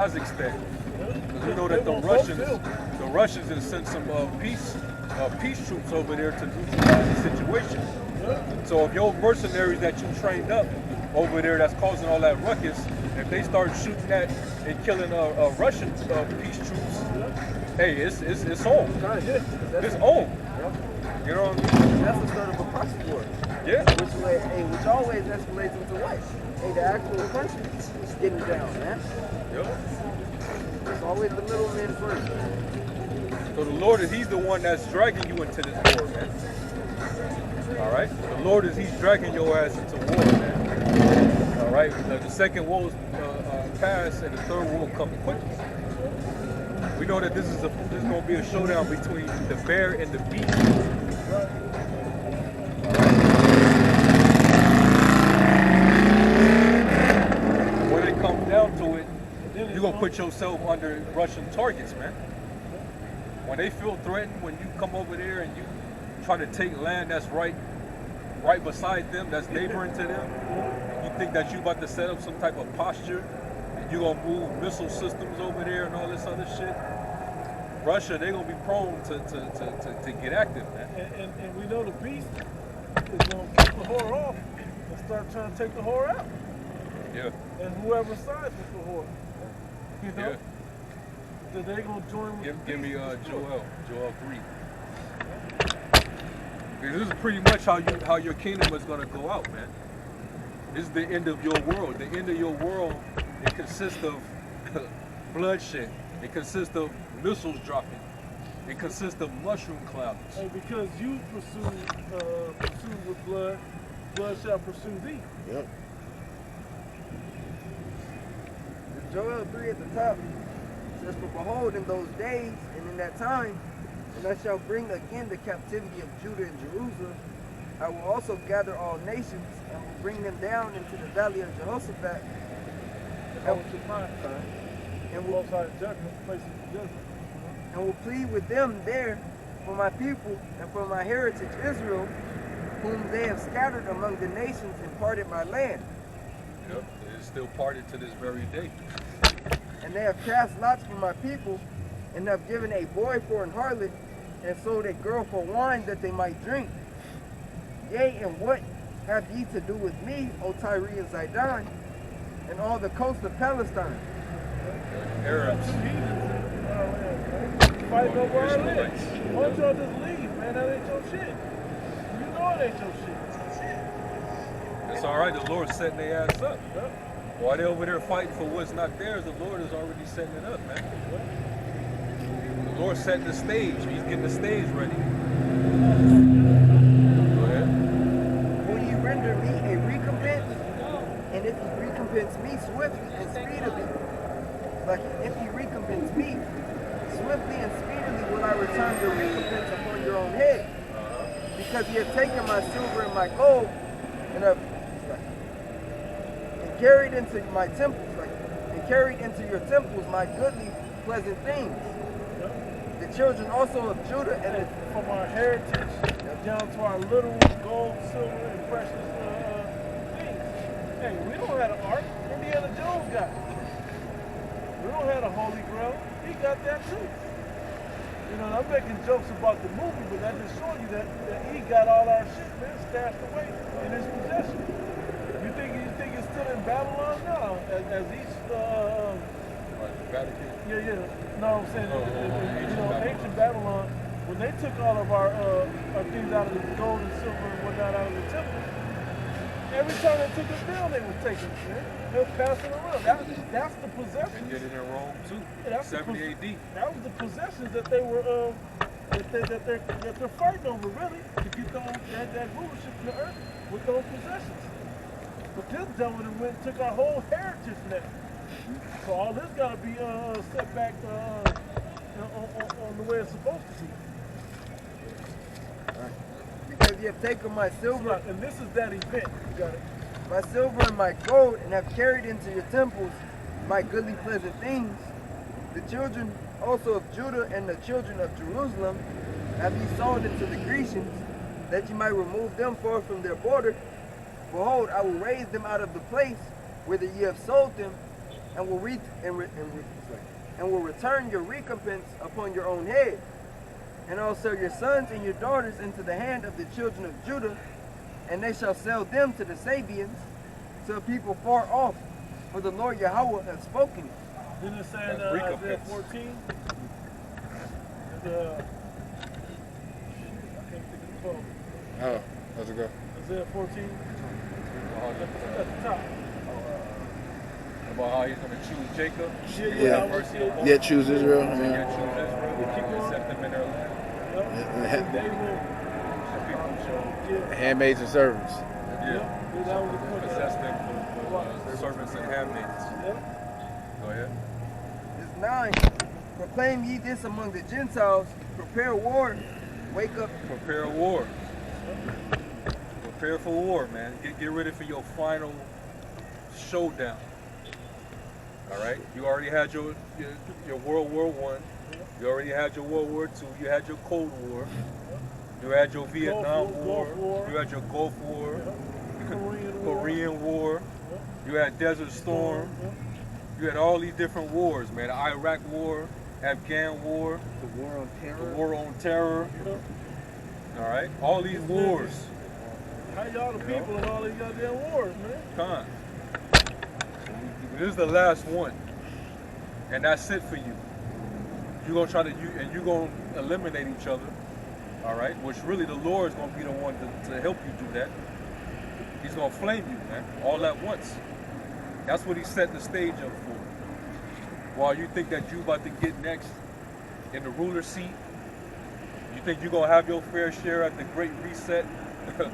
extent. Because we know that the Russians have sent some peace troops over there to neutralize the situation. So if your mercenaries that you trained up over there that's causing all that ruckus, if they start shooting at and killing Russian peace troops, hey, it's on. It's on. You know what I mean? That's the start of a proxy war. Yeah. Which always escalates into what? Hey, the actual country is getting down, man. Yep. It's always the middleman first. So the Lord He's the one that's dragging you into this war, man. All right? The Lord He's dragging your ass into war, man. All right? The second war is past and the third war will come quickly. We know that this is going to be a showdown between the bear and the beast. When it comes down to it, you're going to put yourself under Russian targets, man. When they feel threatened, when you come over there and you try to take land that's right beside them, that's neighboring to them, you think that you're about to set up some type of posture, and you're going to move missile systems over there and all this other shit, Russia, they're going to be prone to get active, man. And we know the beast is going to kick the whore off and start trying to take the whore out. Yeah. And whoever sides with the whore, you know, Yeah. that they're going to join with Give me Joel 3. Because this is pretty much how your kingdom is going to go out, man. This is the end of your world. The end of your world, it consists of bloodshed. It consists of missiles dropping. It consists of mushroom clouds. And because you pursue with blood, blood shall pursue thee. Yep. Joel 3 at the top says, "For behold, in those days and in that time, when I shall bring again the captivity of Judah and Jerusalem, I will also gather all nations and will bring them down into the valley of Jehoshaphat, and will plead with them there for my people and for my heritage Israel, whom they have scattered among the nations and parted my land. Yep, it is still parted to this very day. And they have cast lots for my people, and have given a boy for an harlot, and sold a girl for wine that they might drink. Yea, and what have ye to do with me, O Tyre and Zidon, and all the coast of Palestine?" Arabs. Fighting over our land. Why don't y'all just leave, man? That ain't your shit. You know it ain't your shit. It's all right. The Lord's setting their ass up. While they're over there fighting for what's not theirs, the Lord is already setting it up, man. The Lord's setting the stage. He's getting the stage ready. Go ahead. "Will ye render me a recompense? And if ye recompense me swiftly and speedily, like if ye recompense me swiftly and speedily, will I return your recompense upon your own head? Because ye have taken my silver and my gold, and have carried into my temples, and carried into your temples my goodly, pleasant things. The children also of Judah and from our heritage down to our little gold, silver, and precious things. Hey, we don't have an ark. Indiana Jones got it. We don't have a Holy Grail. He got that too. You know, I'm making jokes about the movie, but that just shows you that he got all our shit, man, stashed away in his possession. You think it's still in Babylon now? As each Vatican. Yeah. No, I'm saying ancient Babylon, when they took all of our things out of the gold and silver and whatnot out of the temple, every time they took it down, they were taking it. They were passing it around. That's the possessions. They did it in Rome too. Yeah, 70 AD. That was the possessions that they were that they're fighting over, really, to get that rulership in the earth with those possessions. But this gentleman went and took our whole heritage now. So all this got to be set back on the way it's supposed to be. because ye have taken my silver, and this is that event. You got it. My silver and my gold, and have carried into your temples my goodly pleasant things. The children also of Judah and the children of Jerusalem have ye sold into the Grecians, that ye might remove them far from their border. Behold, I will raise them out of the place whither ye have sold them, and will return your recompense upon your own head, and also your sons and your daughters into the hand of the children of Judah, and they shall sell them to the Sabians, to a people far off, for the Lord Yahweh has spoken it. Didn't it say in That's Isaiah recompense. 14? I can't think of the quote. Oh, how's it go? Isaiah 14? At the top. About how he's going to choose Jacob. Yeah. Yeah, choose Israel. And Yeah. yet choose Israel. Keep And going. set them in their land. They will. The people shall Handmaids and servants. Yeah. That was the point. possess them for servants and handmaids. Yeah. Go ahead. Verse 9. Proclaim ye this among the Gentiles, prepare war, wake up. Prepare war. Prepare for war, man. Get ready for your final showdown. All right. You already had your World War I. You already had your World War II. You had your Cold War. You had your Vietnam War. Gulf War. You had your Gulf War. Korean War. You had Desert Storm. You had all these different wars, man. The Iraq War, Afghan War, The war on the terror. War on Terror. All right. All these wars. How y'all the people in all these goddamn wars, man? Con. This is the last one, and that's it for you. You're gonna try to you're gonna eliminate each other, all right? Which really the Lord is gonna be the one to help you do that. He's gonna flame you, man, all at once. That's what He set the stage up for. While you think that you about to get next in the ruler seat, you think you're gonna have your fair share at the Great Reset. You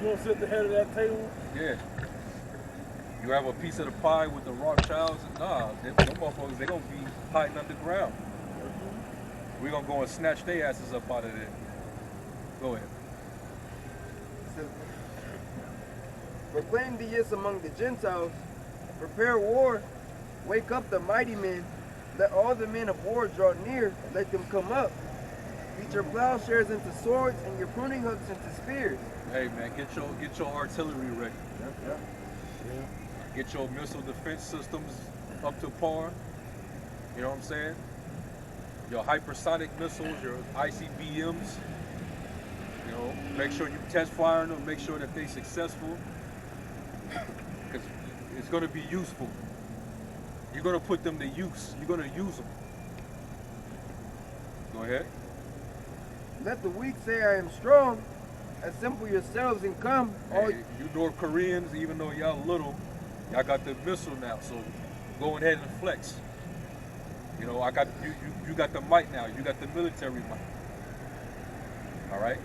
gonna sit at the head of that table? Yeah. You have a piece of the pie with the Rothschilds, and nah, them motherfuckers, they gonna be hiding underground. We're gonna go and snatch their asses up out of there. Go ahead. Proclaim thee this among the Gentiles, prepare war, wake up the mighty men, let all the men of war draw near, let them come up. Beat your plowshares into swords and your pruning hooks into spears. Hey man, get your artillery ready. Get your missile defense systems up to par. You know what I'm saying? Your hypersonic missiles, your ICBMs. You know, make sure you test firing them, make sure that they're successful. Because it's going to be useful. You're going to put them to use. You're going to use them. Go ahead. Let the weak say I am strong. Assemble yourselves and come. All Hey, you North Koreans, even though y'all little, y'all got the missile now, so go ahead and flex. You know, I got you got the might now. You got the military might. All right.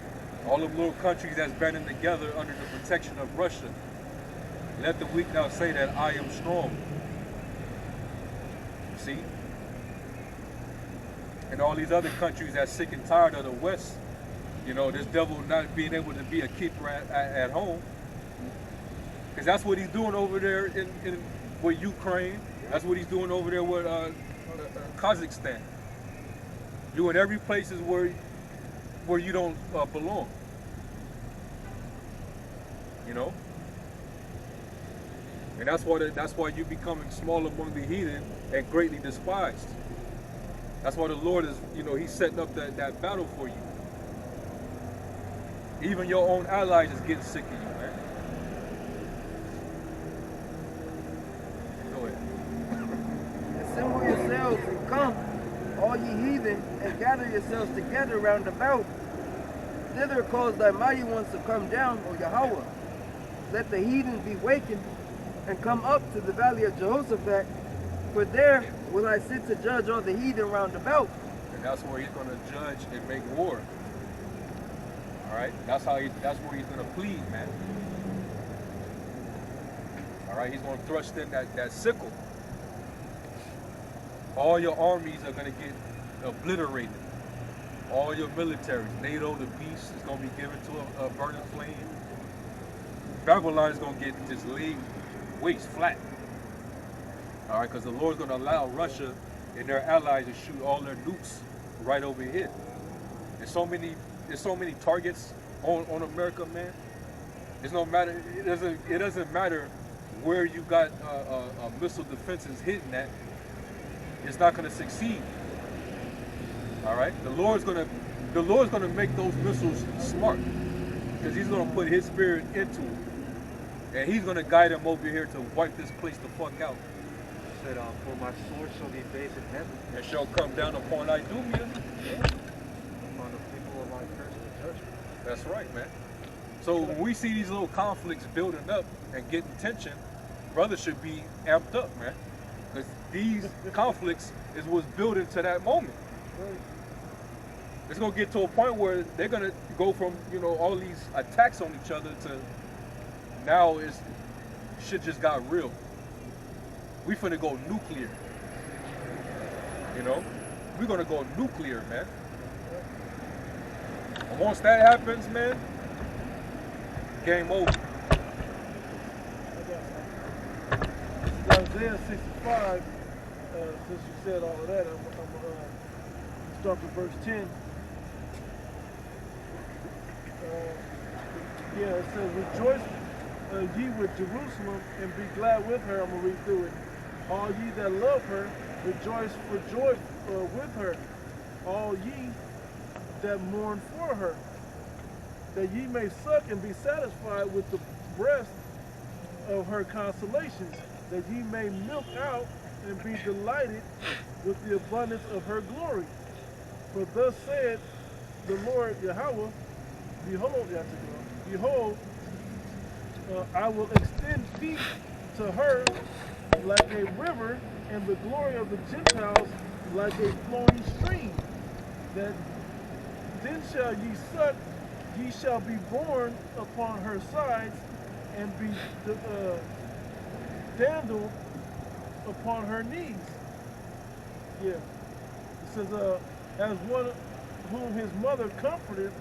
All them little countries that's banding together under the protection of Russia. Let the weak now say that I am strong. See? And all these other countries that's sick and tired of the West, you know, this devil not being able to be a keeper at home. Because that's what he's doing over there in with Ukraine. That's what he's doing over there with Kazakhstan. You in every place is where you don't belong. You know? And that's why you're becoming small among the heathen and greatly despised. That's why the Lord is, you know, He's setting up that battle for you. Even your own allies is getting sick of you, man. Go ahead. assemble yourselves and come, all ye heathen, and gather yourselves together round about. Thither cause thy mighty ones to come down, O Yahweh. Let the heathen be wakened and come up to the valley of Jehoshaphat, for there will I sit to judge all the heathen round about. And that's where He's going to judge and make war. All right, that's where He's going to plead, man. All right, He's going to thrust in that sickle. All your armies are going to get obliterated. All your militaries, NATO, the beast, is going to be given to a burning flame. Babylon is going to get just laid waste, flat. All right, because the Lord's going to allow Russia and their allies to shoot all their nukes right over here. There's so many targets on America, man. It's no matter. It doesn't matter where you got missile defenses hitting at, it's not going to succeed. All right, the Lord's gonna make those missiles smart, because He's gonna put His Spirit into it, and He's gonna guide them over here to wipe this place the fuck out. He said, "For my sword shall be based in heaven, And shall come down upon Idumea. upon the people of my curse and judgment." That's right, man. So when we see these little conflicts building up and getting tension, brothers should be amped up, man, because these conflicts is what's building to that moment. It's gonna get to a point where they're gonna go from, all these attacks on each other to now shit just got real. We finna go nuclear. We're gonna go nuclear, man. And once that happens, man, game over. Isaiah 65, since you said all of that, I'm going to start with verse 10. It says, "Rejoice ye with Jerusalem, and be glad with her." I'm going to read through it. "All ye that love her, rejoice for joy with her. All ye that mourn for her, that ye may suck and be satisfied with the breast of her consolations, that ye may milk out and be delighted with the abundance of her glory. For thus said the Lord Yahweh, behold, I will extend peace to her like a river, and the glory of the Gentiles like a flowing stream. That then shall ye suck, ye shall be borne upon her sides, and be dandled upon her knees." Yeah. It says, "As one whom his mother comforted,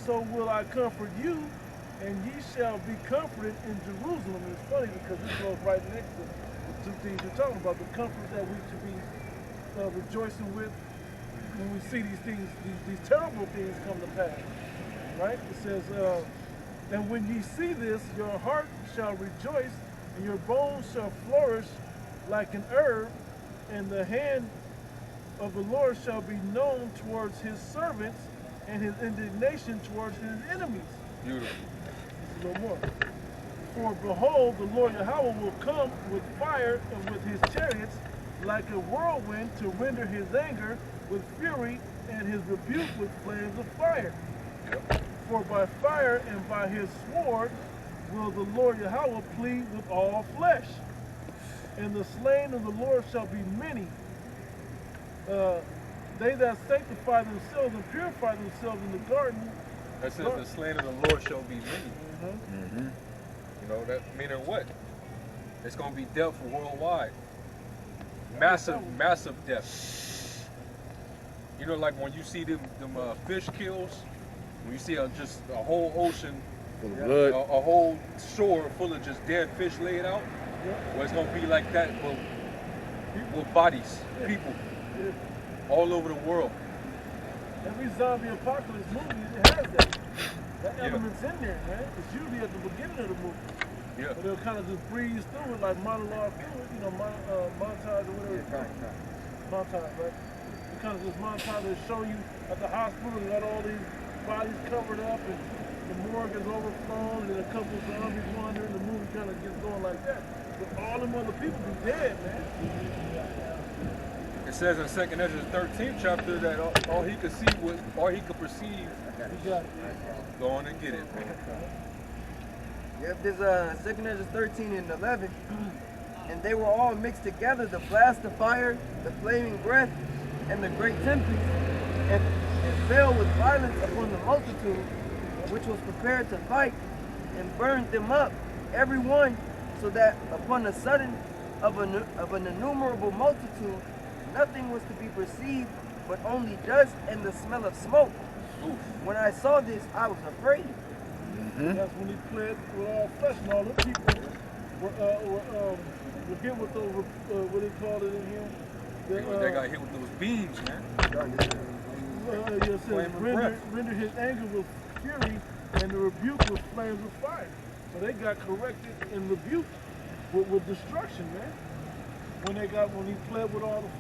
so will I comfort you, and ye shall be comforted in Jerusalem." And it's funny because this goes right next to the two things you're talking about, the comfort that we should be rejoicing with when we see these things, these terrible things come to pass. Right? It says, "And when ye see this, your heart shall rejoice, and your bones shall flourish like an herb, and the hand of the Lord shall be known towards his servants, and his indignation towards his enemies." Beautiful. There's a little more. "For behold, the Lord Yahweh will come with fire and with his chariots, like a whirlwind, to render his anger with fury, and his rebuke with flames of fire. For by fire and by his sword will the Lord Yahweh plead with all flesh. And the slain of the Lord shall be many. They that sanctify themselves and purify themselves in the garden." That says the slain of the Lord shall be many. That meaning what? It's gonna be death worldwide. Massive death. Like when you see them fish kills, when you see just a whole ocean, Blood. a whole shore full of just dead fish laid out, well, it's gonna be like that, but with bodies, people, all over the world. Every zombie apocalypse movie, it has that. That element's in there, man. It's usually at the beginning of the movie. Yeah. But they'll kind of just breeze through it, like monologue through it, montage or whatever. Montage, right? They kind of just montage, they show you at the hospital, they got all these bodies covered up, and the morgue is overflown, and a couple of zombies wandering, the movie kind of gets going like that. But all them other people be dead, man. It says in 2 Ezra 13th chapter that all he could see was, all he could perceive. You got it. Go on and get it, man. Yep, there's 2 Ezra 13 and 11. "And they were all mixed together, the blast of fire, the flaming breath, and the great tempest, and fell with violence upon the multitude, which was prepared to fight, and burned them up, every one, so that upon a sudden of an innumerable multitude, nothing was to be perceived, but only dust and the smell of smoke. When I saw this, I was afraid." That's when he pled with all flesh, and all the people were hit with those, what they call it in here? They got hit with those beams, man. It says, render his anger with fury, and the rebuke with flames of fire. So they got corrected and rebuked with destruction, man. When he pled with all the flesh.